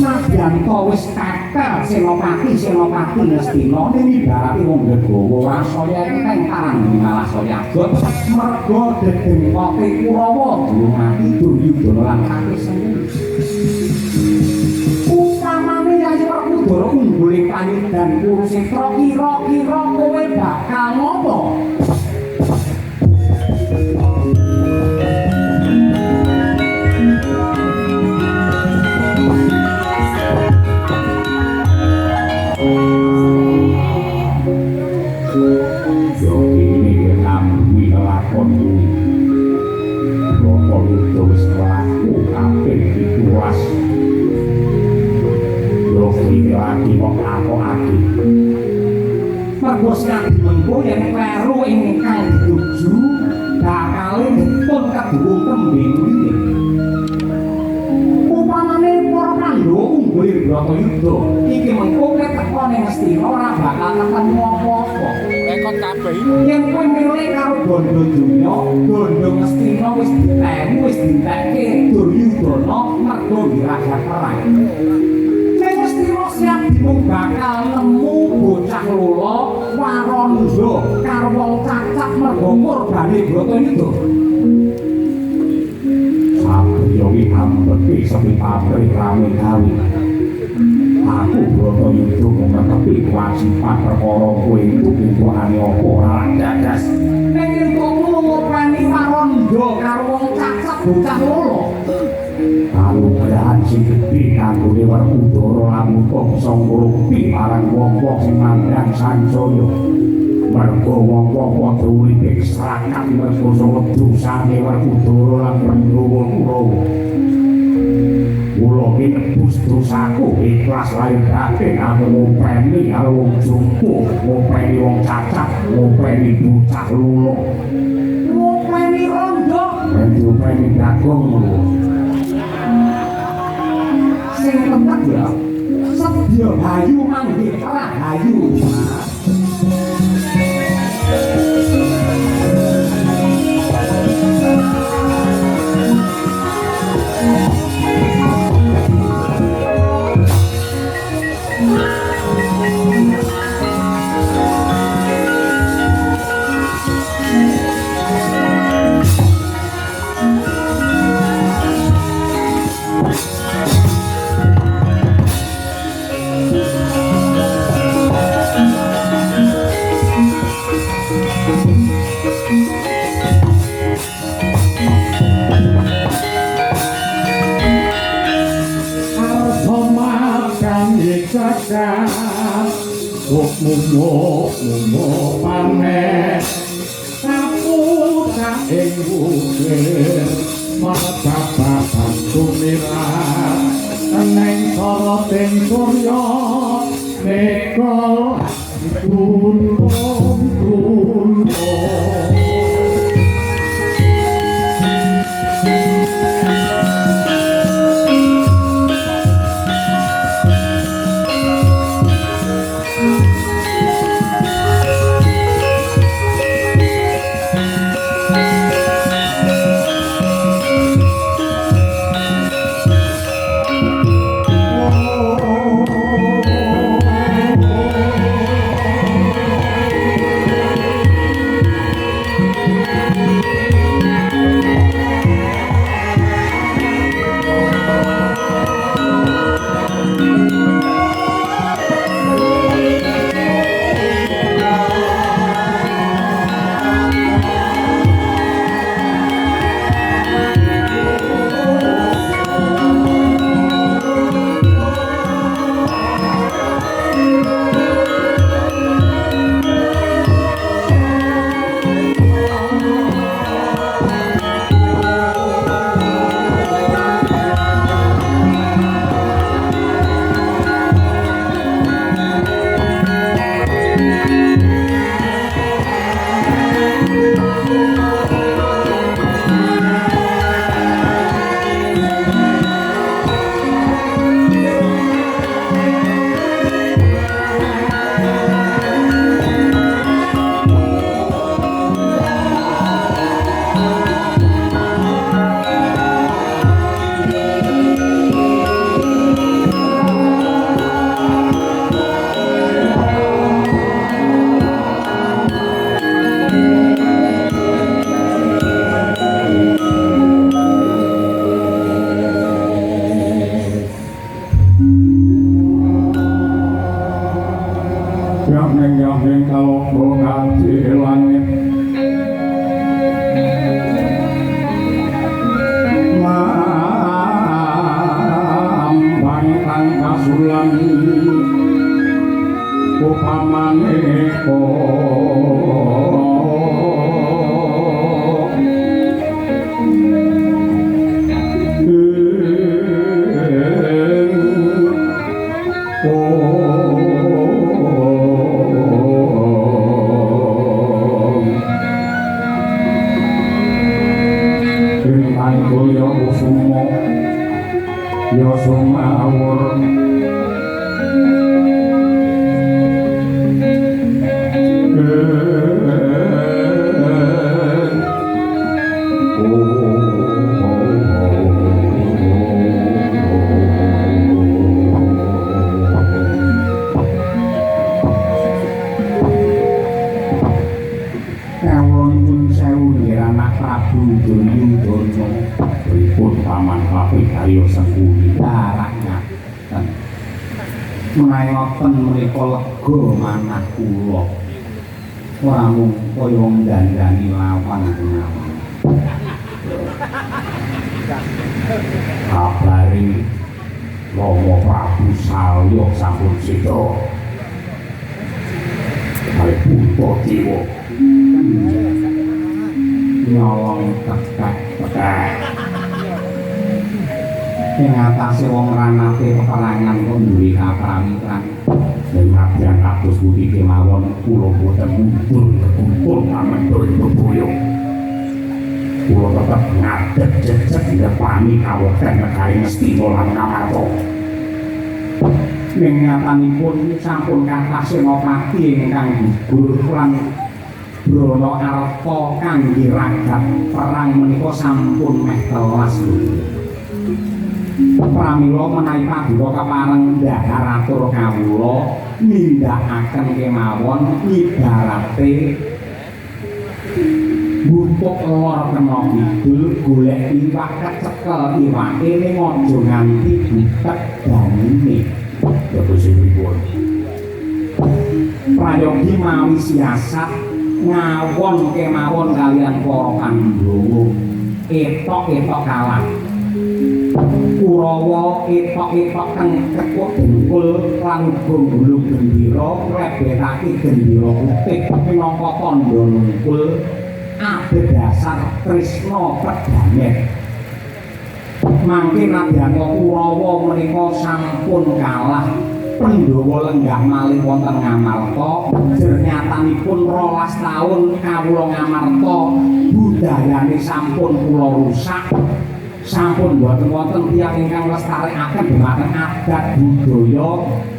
Nadyanto wis kakel Senopati Ngastina nibarake wong Ndegawa Wasaya iki kang tarang malah saya agot merga degeng kote Kurawa durungati Duryudana lan Kakesena. Upamane Yayi Werkudara unggul ing panyudan Kurusetra kira-kira kowe bakal ngopo? Lagi kok aku mergo sing mengko yen kleru ingkang dituju bakal dipun kadhuwung tembing iki upamane para Pandhawa unggul ing Bratayuda iki mengko teko ning Astina ora bakal ketemu apa-apa rekod kabeh yen kowe milih karo Bandha Astina wis ditemu wis ditekke Duryudana mergo diraja perang siap dimung bakal nemu bocah lolo Waronda karo wong cacat mergo korbane Bratayuda. Satriya iki ambeki sepi pabrik rame gawe. Aku Bratayuda ngetepi kewajiban perkara kowe iku piwuhane apa ora gagas. Ning yen kok ngopeni Waronda karo wong cacat bocah lolo. Kalugrahan sing gedhe kanggone Werkudara lamuka bisa ngrupi marang wong-wong sing mandhang sansaya. Mergo wong-wong padha urip serakat mergo dosane Werkudara lan Pandhawa Kurawa. Kula iki nebus dosaku ikhlas lahir batin aku ngopeni karo wong jumbo, ngopeni wong cacat, ngopeni bocah lulu. Ngopeni rondo, ngopeni dagong lho. Sing tetek ya sedya bayu manggih rahayu Mumo panen aku tak ing bukit martabat tumirat neng soroting surya nekol tulung pasulan upamaneka yo sumawur ayo sengkuni daraknya menayoten menika lega manah kula ora mung kaya wong dandani lawan ngawan kabari Rama Prabu Salya sampun seda kali putra dewa nyolong tekek ing atase wong ranate peperangan kok duwe kapramitan senadyan kados pundi kemawon kula boten mundur kumpul amandul bebuyung kula tetep ngadeg jejeg ndepani kawoten negari Ngastina lan Ngamarta ing nyatanipun sampun kathah senopati ingkang gugur lan Brono Arta kangge ragat perang menika sampun meh telas pramila menawi paduka kapareng dhahar atur kawula nindakaken kemawon ibarate buntut lor kena kidul golek iwak kecekel iwake ning aja nganti butek danine terus pripun prayogi mawi siasat ngawon kemawon kalian para Pandhawa etok-etok kalah Kurawa etok-etok kang kekut dengkul lan gulung gendera lebetake gendera putih minangka tandha nungkul adhedhasar tresna perdamaian mangke nadyan Kurawa menika sampun kalah Pandhawa lenggah malih wonten Ngamarta jernyatanipun 12 taun kawula Ngamarta budayane sampun kula rusak sampun boten wonten tiyang ingkang lestarekaken dhumateng adat budaya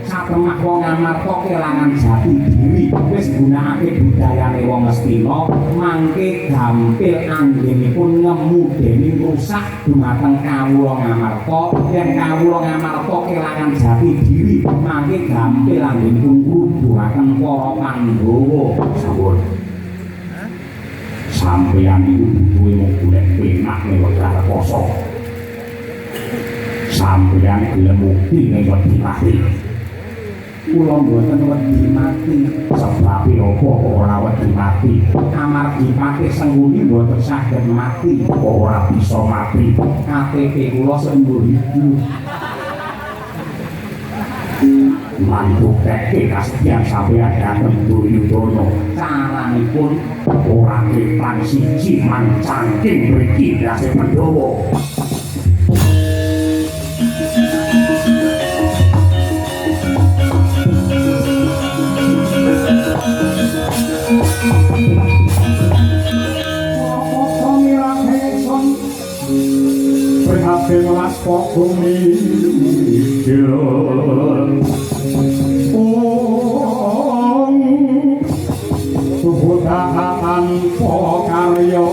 satemah wong Ngamarta kelangan jati diri wis gunakake budayane wong Ngastina mangke gampil anggenipun ngemu dening rusak dhumateng kawula Ngamarta yen kawula Ngamarta kelangan jati diri mangke gampil anggenipun ngrubuhaken para Pandhawa sampun sampeyan iku duwe mung golek penak lewat karkoso sampeyan gelem mukti lewat mati kula mboten wedi mati sebab apa ora wedi mati amargi pati sengguni mboten saged mati ora bisa mati KTP kula sembuh mantuk teke kasetian sampeyan dateng Duryudana caranipun ora ketan siji mancangking mriki dase Pandhawa prihatin las pokumi Tuhudahan pokaryo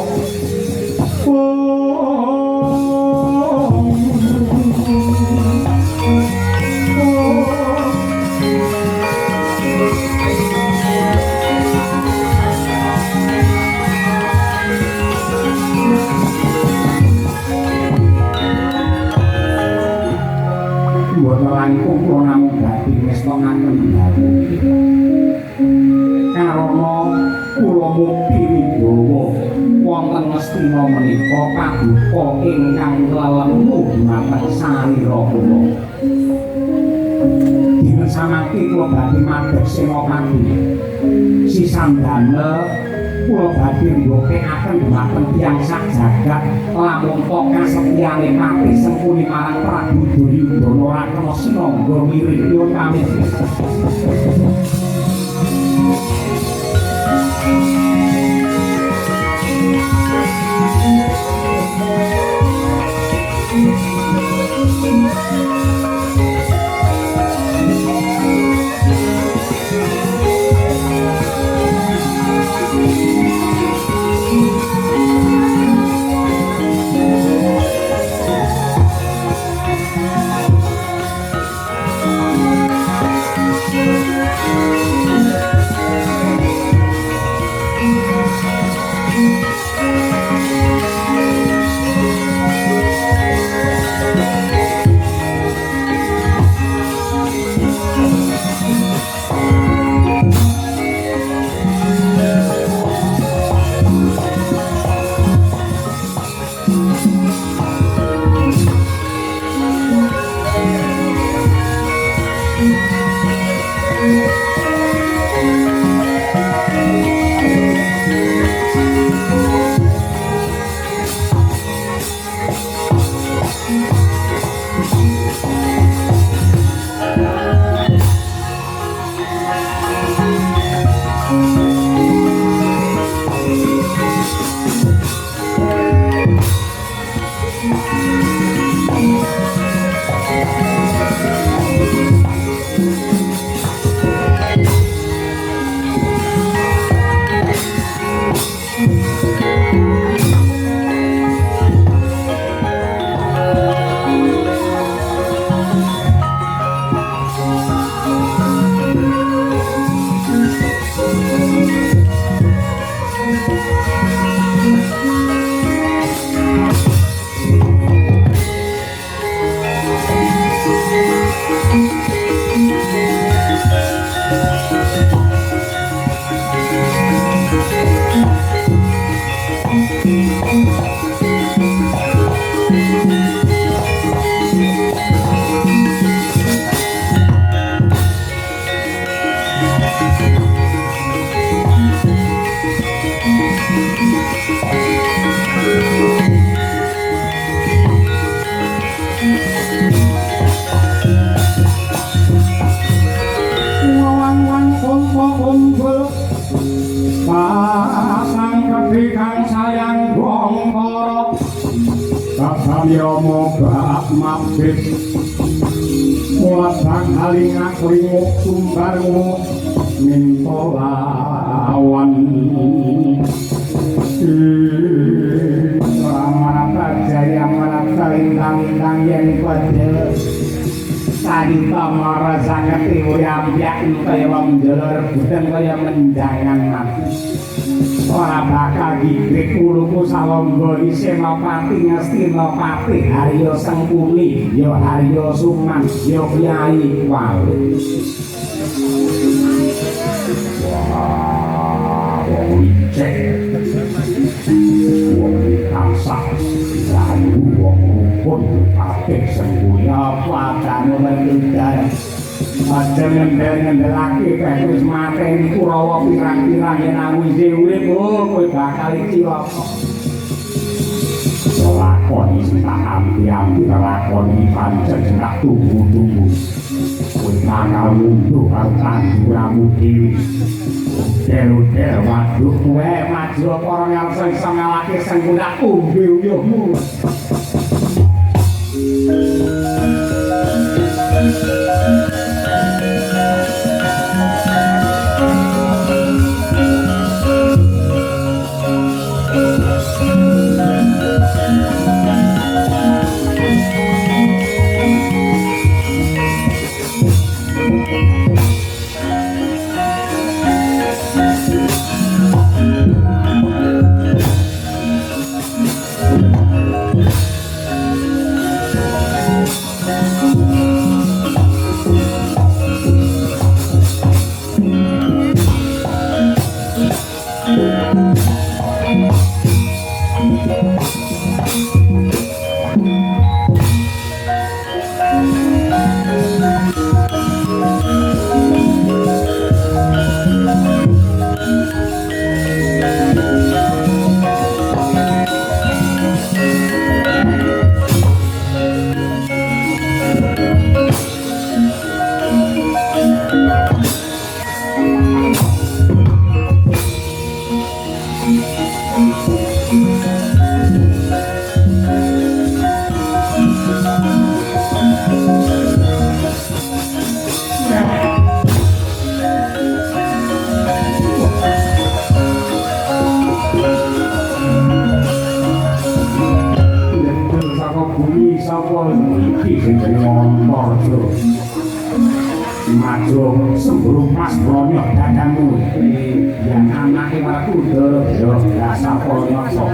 Mboten langkung kula namung dadi ngestokaken dalu karana kula mukti Wibawa wonten Ngastina menika paduka ingkang lelemu dhumateng sarira kula bakti kula badhe madhep Senopati. Sisandane kula badhe ndhokekaken dhumateng tiyang sak jagat lamun kok kasetyane pati sengkuni marang Prabu Duryudana ora kena sinangga mirip nyuwun pamit. Yomo bak mabit mulat halingak ringuk sumbarmu minto lawan Ramata jaya marata lintang-lintang yang pada Sadita mara sangat uyam-yak kaya menjelar budang kaya menjangan mati ora bakal gigrik uluku salombo Senopati Ngastinapati Harya Sengkuni ya Harya Suman ya Kyai Wali. Wah, wong licik wong tansah lalu wong rukun apik Sengkuni apa adane menunggal aja ngendel-ngendelake kae wis mateni Kurawa pirang-pirang yen aku isih urip kowe bakal cilaka. Lakoni sing tak ampi-ampi lakoni pancen gak tunggu-tunggu. Kowe bakal mundur karo tanduranmu dhewe. Del-del waduh kowe maju para ngarsa iso ngalahke sing ndak umbe uyuhmu. iki sing ngompor bro maju sebelum pas bonyok dadamu yang anaknya malah kuda yo rasa bonyok sok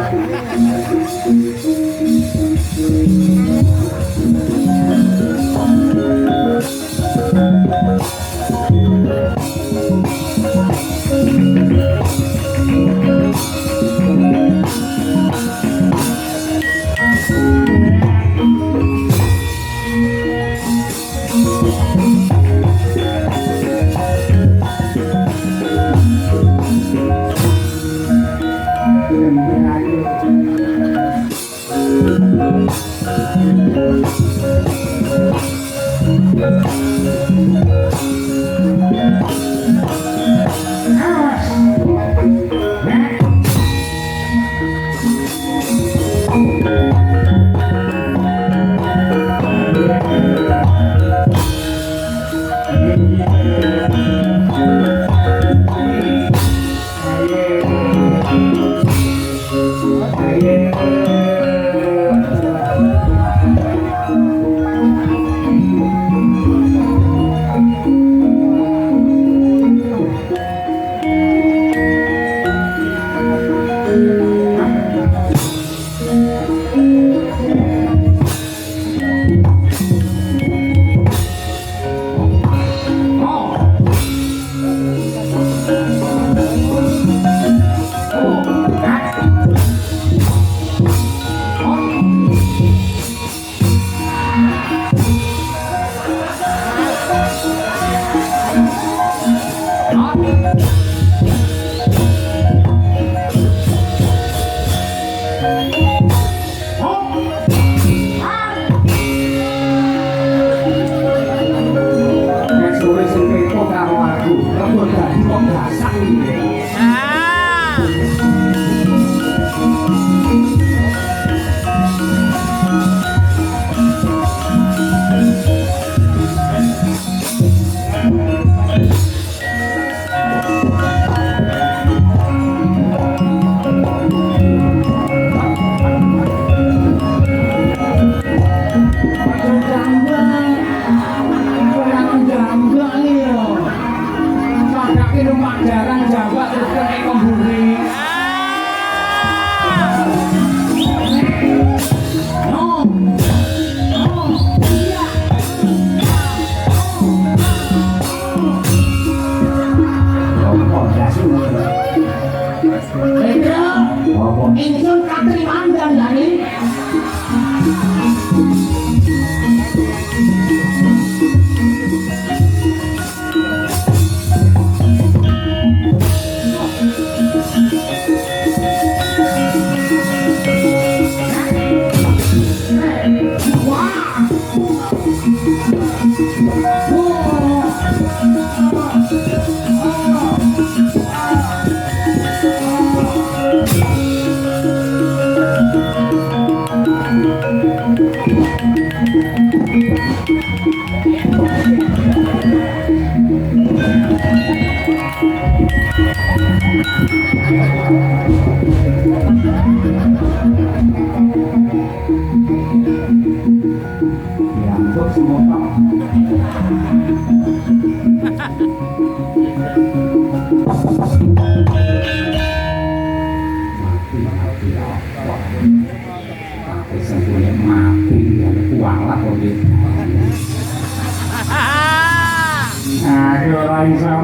Ingsun katriman dandani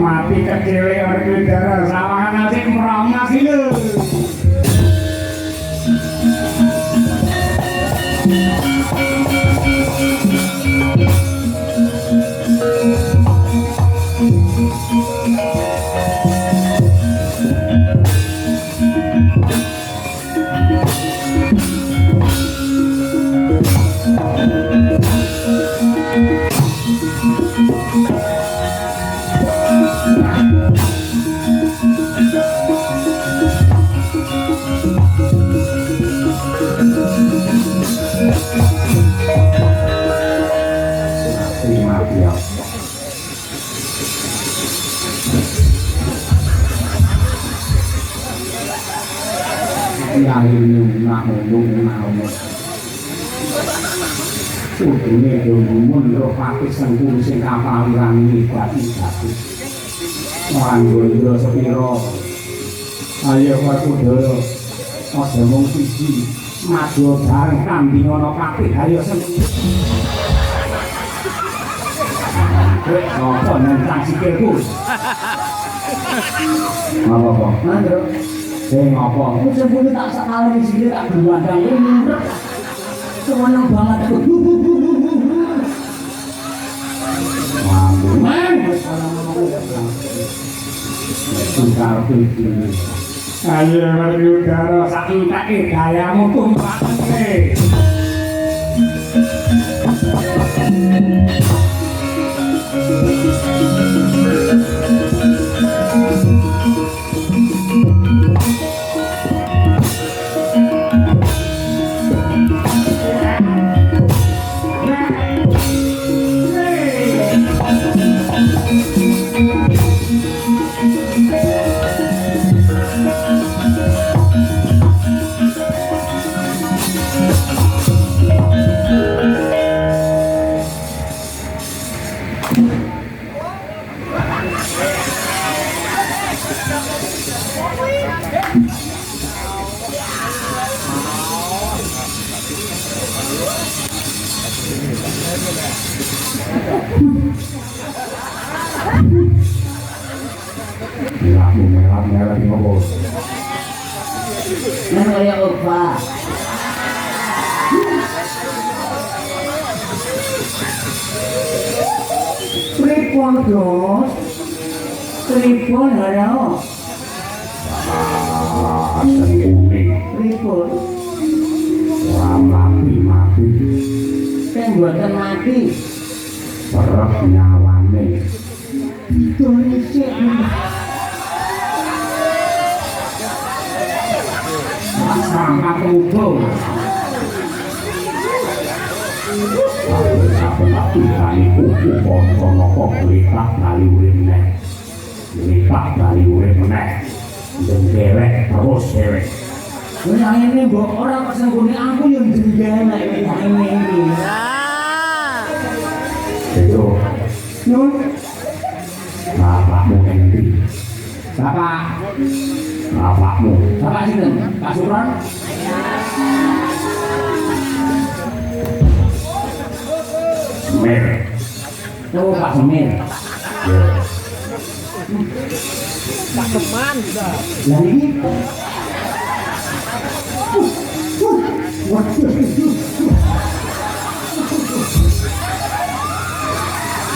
mati kecil orang darah sawangan nasi merongas itu. Kudune dongmun roh pati sengkulu sing kapaliran nibati-bati. Wanggondro sepiro. Ayo Kudoro. Aja mung siji. Madu bareng kambing ana pati ayo sengkulu. Kowe ngopo nentang sikilku? Apa kok? Mandro. Ngopo? Wis sempune tak sakale sikil tak buandang ini. Seneng banget aku. Man, tungkar pilih. Ayo Yudara sakitake gayamu tumpake. Merah di ngopo. Nang kaya opa. Pripun, Bos? Pripun haro? Sengkuni. Pripun? Ora mati. Sing mboten mati. Perep nyawane. Indonesia. Sangka tubuh. Aku tani kuku poso nopo lipat bali urip meneh. Lipat bali urip meneh. Dengkelek terus dewek. Nah ini mbok ora kok sengkuni aku yang jenjana ini. Itu. Nun. Bapakmu endi? Bapakmu. Bapak sinten? Pak Supron? Semir. Oh, Pak Semir. Ya. Pak Teman sudah. Yang ini?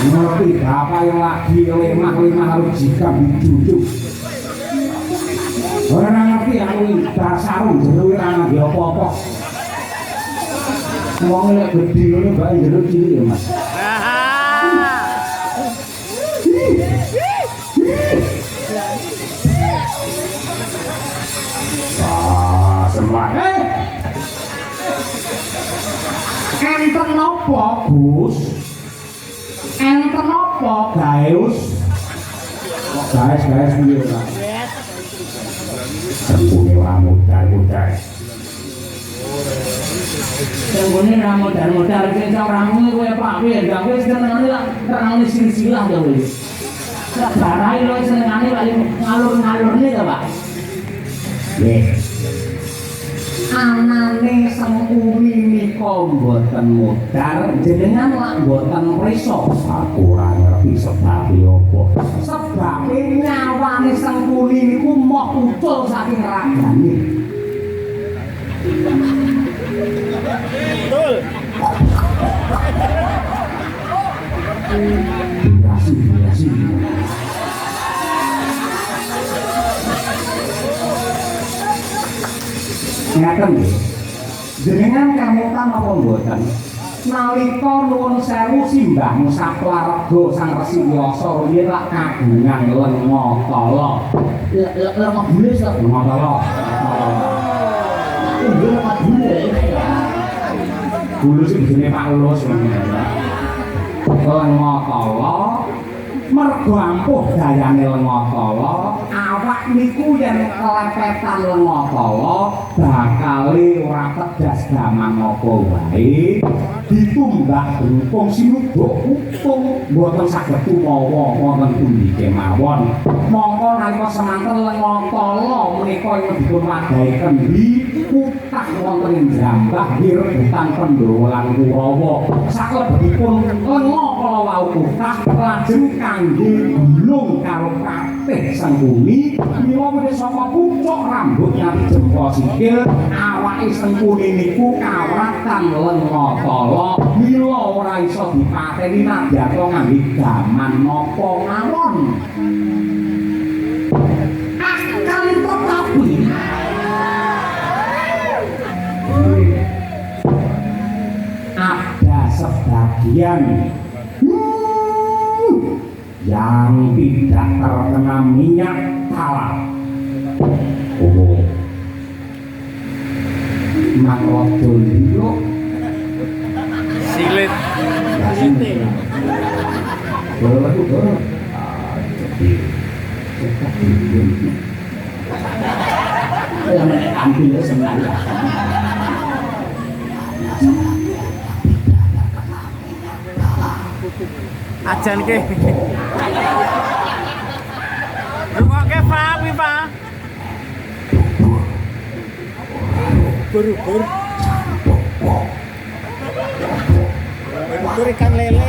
Ngerti apa yang lagi lemah harus jika dijujuk. Orang ngerti aku dasarung jeruk anak ya apa-apa. Wong lek gedhi ngono bae jeruk cilik ya, Mas. Semua. Enten napa, Gus? Enten napa, Gaus? Kok gaes piye, Pak? Sempune ramudar. Sempune ramudar sing ramu kowe Pak piye? Gak wis senengane lak terang silsilah to kowe. Sak barai lho senengane lak ngalur-ngalurne to, Pak. Nggih. Anane Sengkuni nika mboten mudar jenengan lak mboten prisa. Aku ora ngerti sebabe apa. Sebabe nyawane Sengkuni niku moh ucul saking ragane. Betul. Durasi. Ngaten nggih. Jenengan kamutan apa mboten? Nalika nuwun sewu simbah Saplarga Sang Resi Wyasa riyen lak kagungan lenga tala. Lenga bulis to, lenga tala. Lenga bulis. Bulus iki jenenge Pak Ulus. Lenga tala mergo ampuh dayane Lengatala awak niku yen kelepetan Lengatala bakal ora tedas gaman apa wae ditumbak rupung sinubuk utung mboten saged tumawa wonten pundi kemawon mongko nalika semanten Lengatala menika ing dipun wadahi kendhi kutah wonten ing Jambah rebutan Pandhawa lan Kurawa saklebetipun Lengatala wau kutah lajeng kangge gulung karo kabeh Sengkuni mila wis saka pucuk rambut nganti jempol sikil awake Sengkuni niku kawratan Lengatala mila ora iso dipateni nadya ngangge gaman napa mawon akal tetapi ada sebagian yang tidak terkena minyak kalah. Oh, mangodol dulu. Silit. Betul. Yang ambil sebenarnya. Ajan ke. Rungokke Pak, Pak. Bur. Bur ikan lele.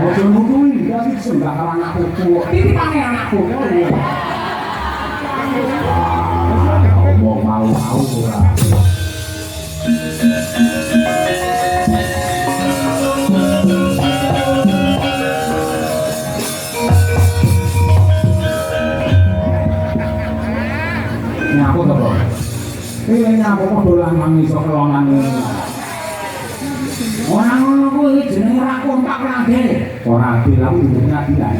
Ojo nuduhi dadi sembah karo anakku tuwa. Titipane anakku. Ngomong mau ora. Nyapu to, Bro? Nyapu kok dolan nang iso kelongan ngene. Ora ngono kuwi jenenge ra kompak rade. Ora bilang dudunya bilang.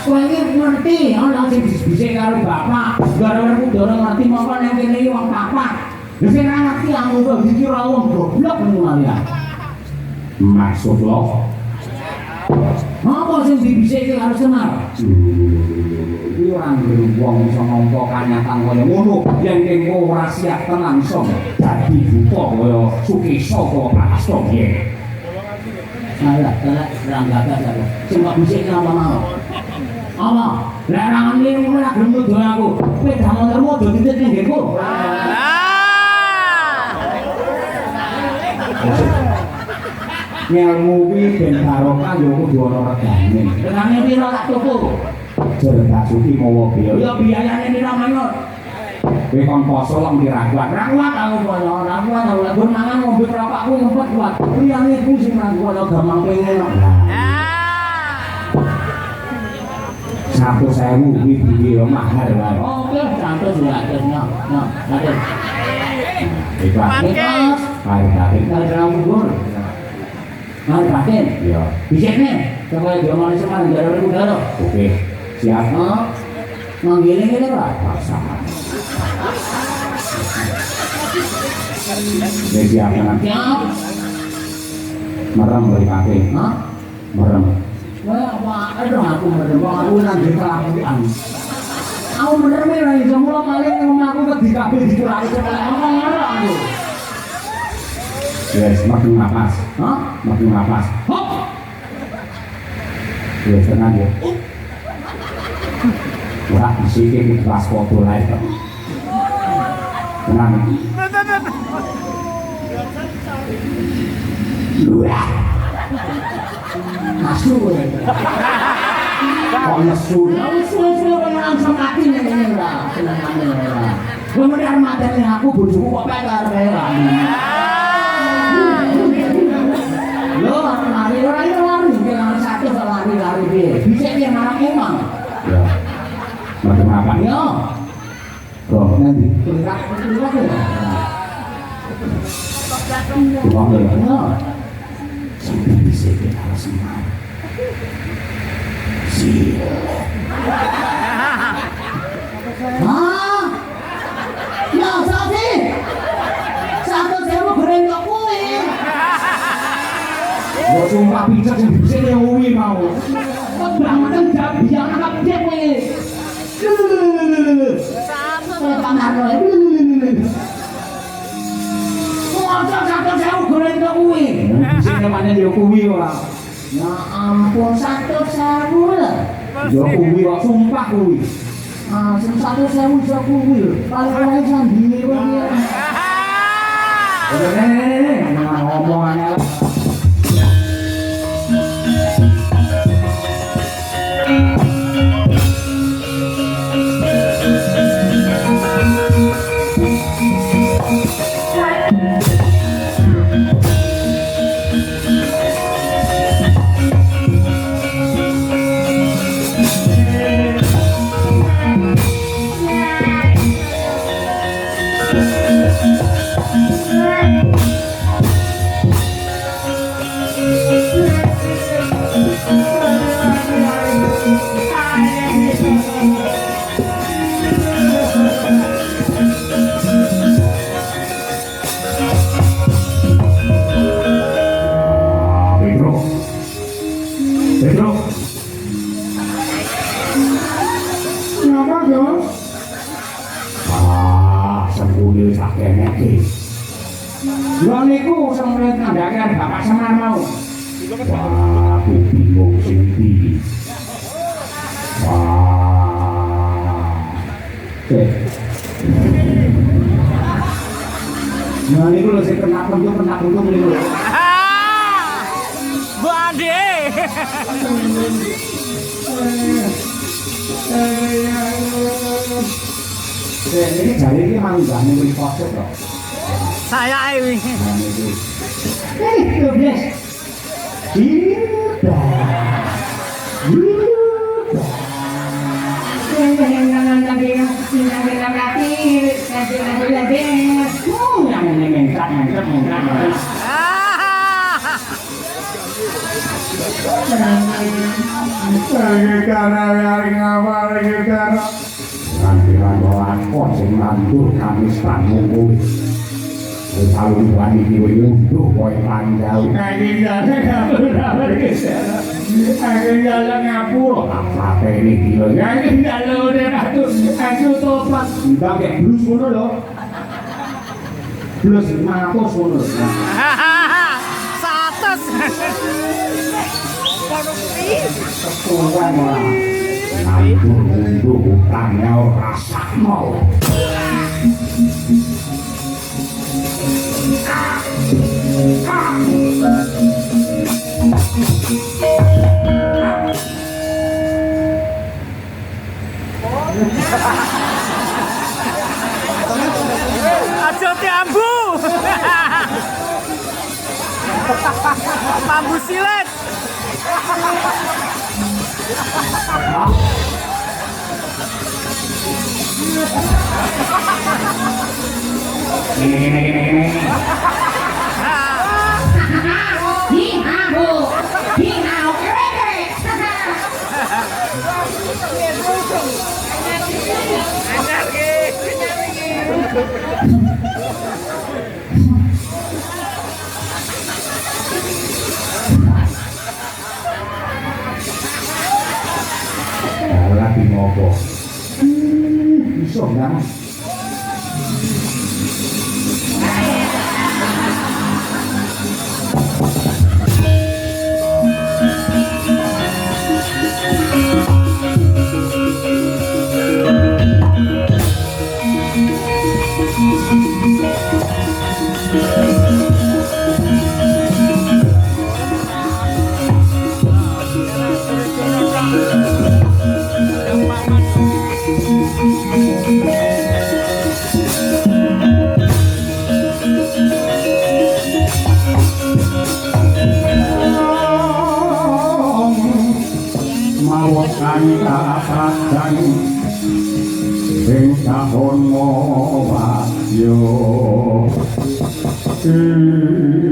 Kowe iki ngerti ana sing bisik karo bapak, gara-gara kudu ngerti mongko nek kene iki wong papat. Wis ora ngerti aku kok dikira wong goblok ngono ya. Maksud lo? Apa sing dibisiki karo Semar? Iki ora wong iso ngompo kanyatan kaya ngono, yen engko ora siap tenan iso dadi buta kaya Sukesa kok Prasto piye. Saya ranggata saya. Sing kok bisik apa mau? Apa? Lah rangan iki ora gelem nuduh aku. Kowe damel termu do titik ning nggenku. Ngelmu kuwi ben barokah ya kudu ana regane. Regane piro tak tuku? Jerdak suki mawa biaya. Ya biayane piro menur? Kowe kon poso lem diraguat. Raguat aku poso, raguat aku lek mangan ngombe rokok kuwi ngempet kuat. Liyane ku sing raguat gampang pengen. Satu sewu kuwi piye mahal wae. Oke, santai suratnya. Nah, nanti. Ikhlas. Baik, Mari paten. Iya. Bisikne. Coba dia mau semangat gara-gara udara. Oke. Siap. Manggil-ngene Pak. Paksa. Siap kan? Siap. Merem beli pakai. Hah? Merem. Wah, apa? Aduh, aku merem. Aku nanti kelakuan. Aku merem ya, semula paling rumahku ke di kabel dicuraki ngomong ngarang aku. Yes, makin napas. Hah? Makin napas. Hop. Yes, tenang ya. Ora disiki di kelas foto lain. Tenang. Wah. Asu. Kok nesu? Nesu langsung mati nih lah. Tenang. Kemudian materi aku bojoku kok peter kae. Lo lari jangan satu lari piye. Bisa dia marah emang. Ya. Macam apa? Ya. Kok nanti. Tulirak ya. Wong lho. Sampai bisa kita semua. Hah? Ya sate. Satu sewu goreng kok kuwi. Yo sumpah pijat sing bisa kuwi mau. Kebangetan jabian kabeh kowe. Pangarno. Masa satu sewu goreng kok kuwi. Sing namanya yo kuwi ora. Ya ampun satu sewu lho. Yo kuwi kok sumpah kuwi. Ah, sing satu sewu iso kuwi lho. Paling sandine kowe iki. Ngomongannya Pedro. Ngapa yo? Sembunyi sak kene iki. Yo niku sing ngandhake Bapak Semar mau. Wah, aku bingung sing ndi. Nah, niku lho sing kena untung niku lho. Bu Ade. Ini jari ini manggane wis kosok lho. Saya ini. Nah niku. Gobles. Kandilan lakon sing mandur kami sangu kuwi. Wis saluran iki kowe ngunduh kowe panjau. Apa ini kilo? Mbak kayak blus ngono lho. Blus matos ngono. Satus. Ketuan ora. Nandur ngunduh utangnya ora sakno. Aja diambu. Bambu silet. Ini. Anyar ki. Lagi ngopo? Bisa nggak? Kang sing tahun ngowah yo Hmm.